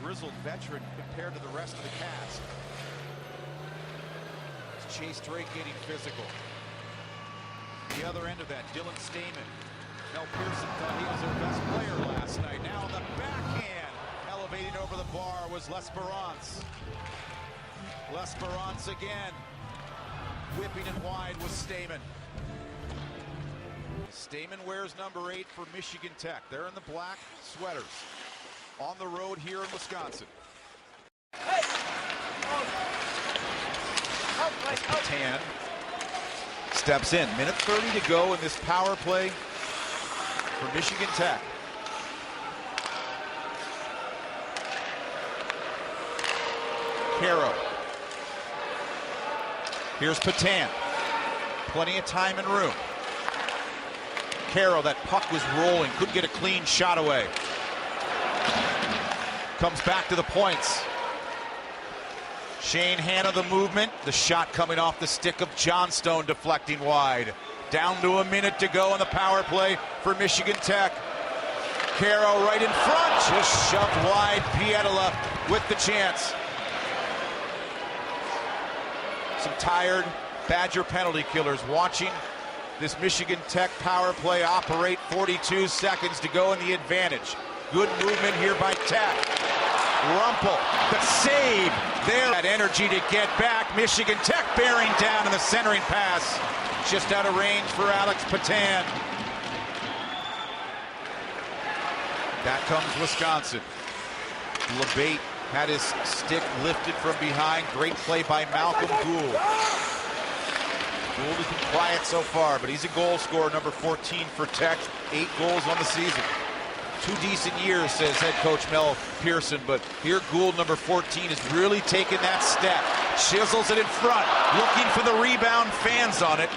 grizzled veteran compared to the rest of the cast. It's Chase Drake getting physical. The other end of that, Dylan Stamen. Mel Pearson thought he was their best player last night. Now on the backhand, elevating over the bar was L'Esperance. L'Esperance again. Whipping it wide was Stamen. Stamen wears number 8 for Michigan Tech. They're in the black sweaters. On the road here in Wisconsin. Patan steps in. Minute 30 to go in this power play for Michigan Tech. Caro. Here's Patan. Plenty of time and room. Caro, that puck was rolling, couldn't get a clean shot away. Comes back to the points. Shane Hanna the movement. The shot coming off the stick of Johnstone, deflecting wide. Down to a minute to go in the power play for Michigan Tech. Caro right in front, just shoved wide. Pietila with the chance. Some tired Badger penalty killers watching this Michigan Tech power play operate. 42 seconds to go in the advantage. Good movement here by Tech. Rumpel, the save there. That energy to get back. Michigan Tech bearing down in the centering pass. Just out of range for Alex Patan. Back comes Wisconsin. LaBate had his stick lifted from behind. Great play by Malcolm Gould. Gould has been quiet so far, but he's a goal scorer, number 14 for Tech. 8 goals on the season. 2 decent years, says head coach Mel Pearson, but here Gould, number 14, is really taking that step. Chisels it in front, looking for the rebound, fans on it.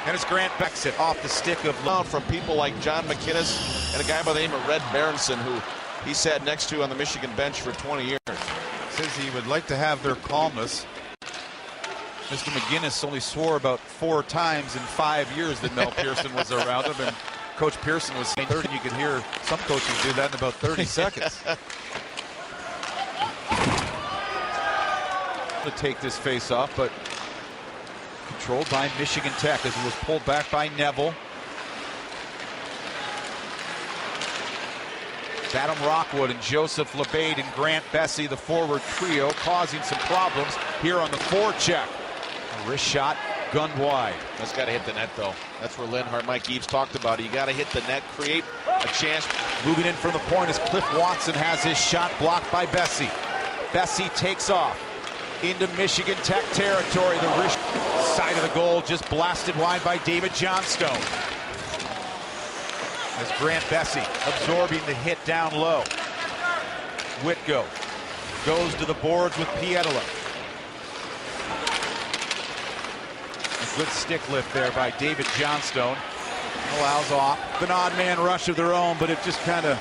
And it's Grant backs it off the stick of from people like John McInnes and a guy by the name of Red Berenson, who he sat next to on the Michigan bench for 20 years. Says he would like to have their calmness. Mr. McGinnis only swore about 4 times in 5 years that Mel Pearson was around him, and Coach Pearson was saying 30. You could hear some coaches do that in about 30 seconds. To take this face off, but controlled by Michigan Tech as it was pulled back by Neville. It's Adam Rockwood and Joseph LaBate and Grant Bessie, the forward trio, causing some problems here on the forecheck. A wrist shot, gunned wide. That's got to hit the net, though. That's where Linhart, Mike Eves talked about it. You got to hit the net, create a chance. Moving in from the point as Cliff Watson has his shot blocked by Bessie. Bessie takes off into Michigan Tech territory. The wrist side of the goal just blasted wide by David Johnstone. As Grant Bessie absorbing the hit down low. Whitgo goes to the boards with Pietila. A good stick lift there by David Johnstone. Allows off. An odd man rush of their own, but it just kind of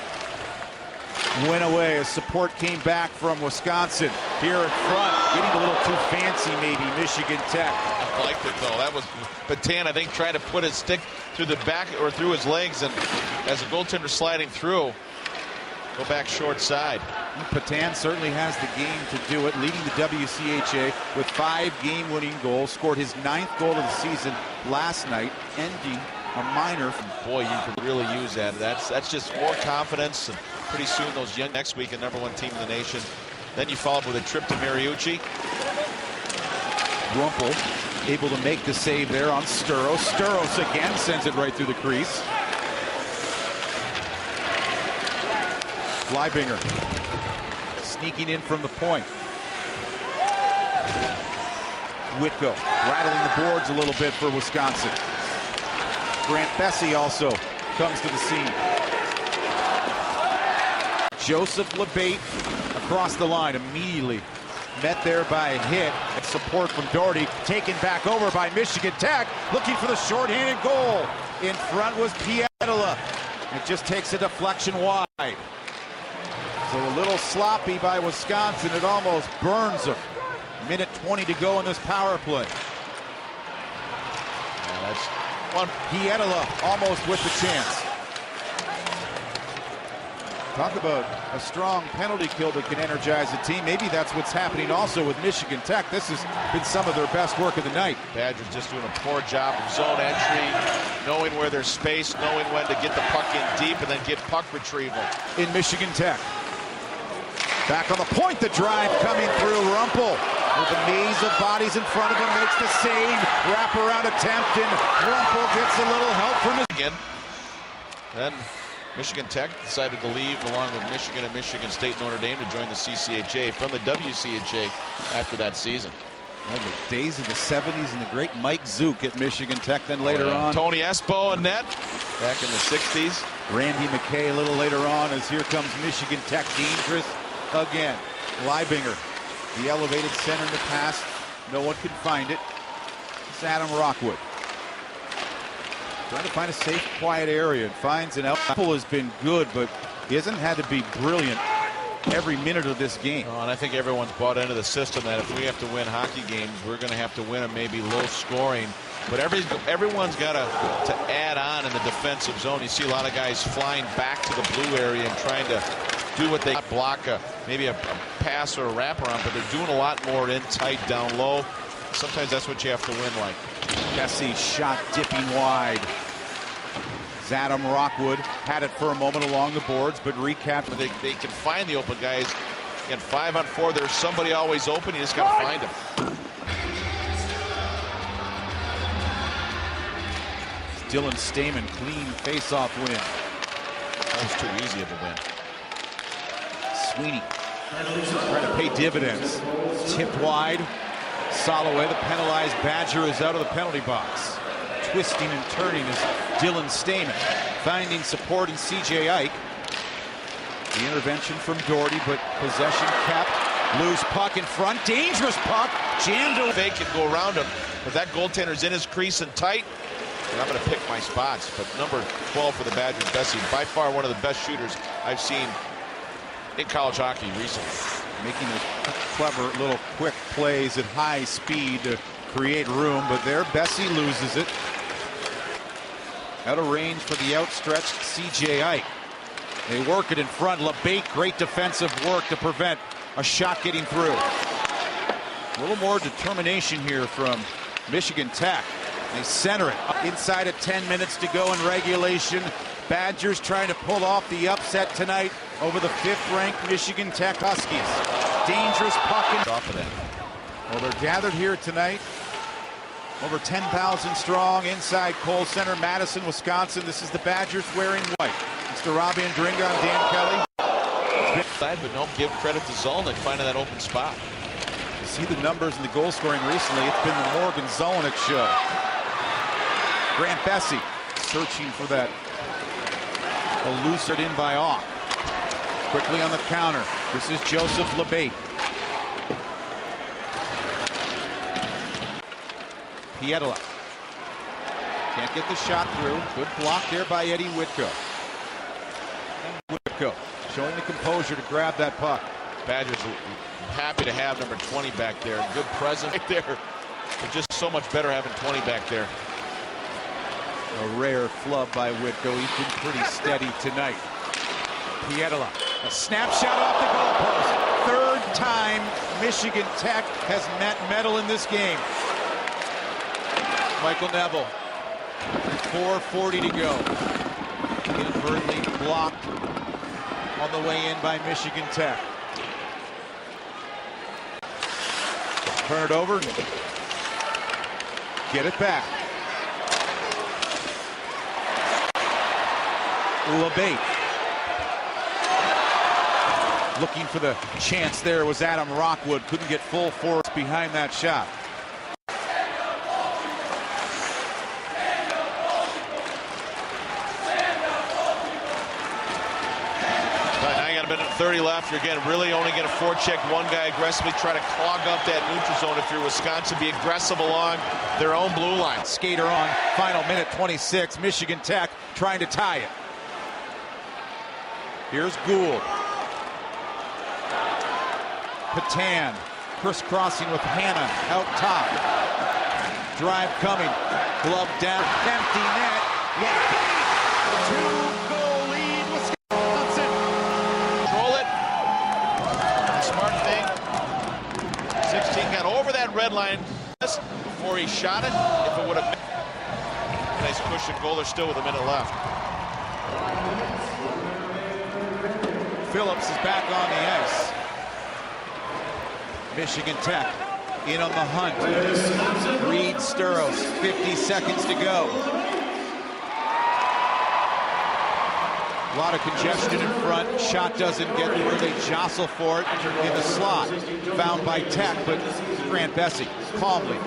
went away as support came back from Wisconsin. Here in front, getting a little too fancy maybe, Michigan Tech. I liked it though. That was Patan, I think, trying to put his stick through the back or through his legs, and as the goaltender sliding through, go back short side. Patan certainly has the game to do it, leading the WCHA with 5 game-winning goals. Scored his 9th goal of the season last night, ending a minor. Boy, you could really use that. That's just more confidence, and pretty soon those young next week a #1 team in the nation. Then you follow up with a trip to Mariucci. Rumpel able to make the save there on Sturos. Sturos again sends it right through the crease. Leibinger sneaking in from the point. Whitgo rattling the boards a little bit for Wisconsin. Grant Bessie also comes to the scene. Joseph LaBate across the line immediately. Met there by a hit. And support from Doherty. Taken back over by Michigan Tech. Looking for the shorthanded goal. In front was Pietila. It just takes a deflection wide. So a little sloppy by Wisconsin. It almost burns them. Minute 20 to go in this power play. Yeah, that's one. Pietila almost with the chance. Talk about a strong penalty kill that can energize a team. Maybe that's what's happening also with Michigan Tech. This has been some of their best work of the night. Badgers just doing a poor job of zone entry, knowing where there's space, knowing when to get the puck in deep, and then get puck retrieval. In Michigan Tech. Back on the point, the drive coming through. Rumpel with a maze of bodies in front of him, makes the save. Wraparound attempt, and Rumpel gets a little help from his... Again. Then Michigan Tech decided to leave along with Michigan and Michigan State Notre Dame to join the CCHA from the WCHA after that season. Well, the days of the 70s and the great Mike Zook at Michigan Tech, then later on. Tony Espo and net back in the 60s. Randy McKay a little later on, as here comes Michigan Tech dangerous again. Leibinger, the elevated center in the pass. No one can find it. It's Adam Rockwood. Trying to find a safe, quiet area and finds an Apple has been good, but he hasn't had to be brilliant every minute of this game. And I think everyone's bought into the system that if we have to win hockey games, we're going to have to win them maybe low scoring. But everyone's got to add on in the defensive zone. You see a lot of guys flying back to the blue area and trying to do what they block, maybe a pass or a wraparound, but they're doing a lot more in tight, down low. Sometimes that's what you have to win like. Bessie shot dipping wide. Adam Rockwood had it for a moment along the boards, but recaptured. They can find the open guys. Again, 5-on-4, there's somebody always open. You just got to find him. Dylan Stamen, clean face-off win. That was too easy of a win. Sweeney trying to pay dividends. Tipped wide. Soloway, the penalized Badger, is out of the penalty box. Twisting and turning is Dylan Stamen. Finding support in C.J. Ike. The intervention from Doherty, but possession kept. Loose puck in front. Dangerous puck. Jammed away. They can go around him, but that goaltender's in his crease and tight. And I'm going to pick my spots. But number 12 for the Badgers, Bessie, by far one of the best shooters I've seen in college hockey recently. Making clever little quick plays at high speed to create room, but there Bessie loses it. Out of range for the outstretched C.J. Ike. They work it in front. LaBate, great defensive work to prevent a shot getting through. A little more determination here from Michigan Tech. They center it inside of 10 minutes to go in regulation. Badgers trying to pull off the upset tonight over the 5th-ranked Michigan Tech Huskies. Dangerous puck off of that. Well, they're gathered here tonight. Over 10,000 strong inside Kohl Center, Madison, Wisconsin. This is the Badgers wearing white. Mr. Robbie Andringa, I'm Dan Kelly. But no, give credit to Zolnik finding that open spot. You see the numbers in the goal scoring recently. It's been the Morgan Zolnik show. Grant Bessie searching for that elusive in by off. Quickly on the counter. This is Joseph LaBate. Pietila can't get the shot through. Good block there by Eddie Whitko. And Whitko showing the composure to grab that puck. Badgers happy to have number 20 back there. Good presence right there. But just so much better having 20 back there. A rare flub by Whitko. He's been pretty steady tonight. Pietila, a snapshot off the goalpost. Third time Michigan Tech has met metal in this game. Michael Neville, 4:40 to go. Inadvertently blocked on the way in by Michigan Tech. Turn it over. Get it back. LaBate. Looking for the chance there was Adam Rockwood. Couldn't get full force behind that shot. Now you got a minute 30 left. You're again really only going to forecheck one guy aggressively. Try to clog up that neutral zone if you're Wisconsin. Be aggressive along their own blue line. Skater on. Final minute 26. Michigan Tech trying to tie it. Here's Gould. Patan crisscrossing with Hanna out top. Drive coming. Glove down. Empty net. LaBate. 2-goal lead. Wisconsin. red line before he shot it. If it would have been a nice cushion goal, they're still with a minute left. Phillips is back on the ice. Michigan Tech in on the hunt. Reed Sturros, 50 seconds to go. A lot of congestion in front. Shot doesn't get through. They jostle for it in the slot. Found by Tech, but Grant Bessie calmly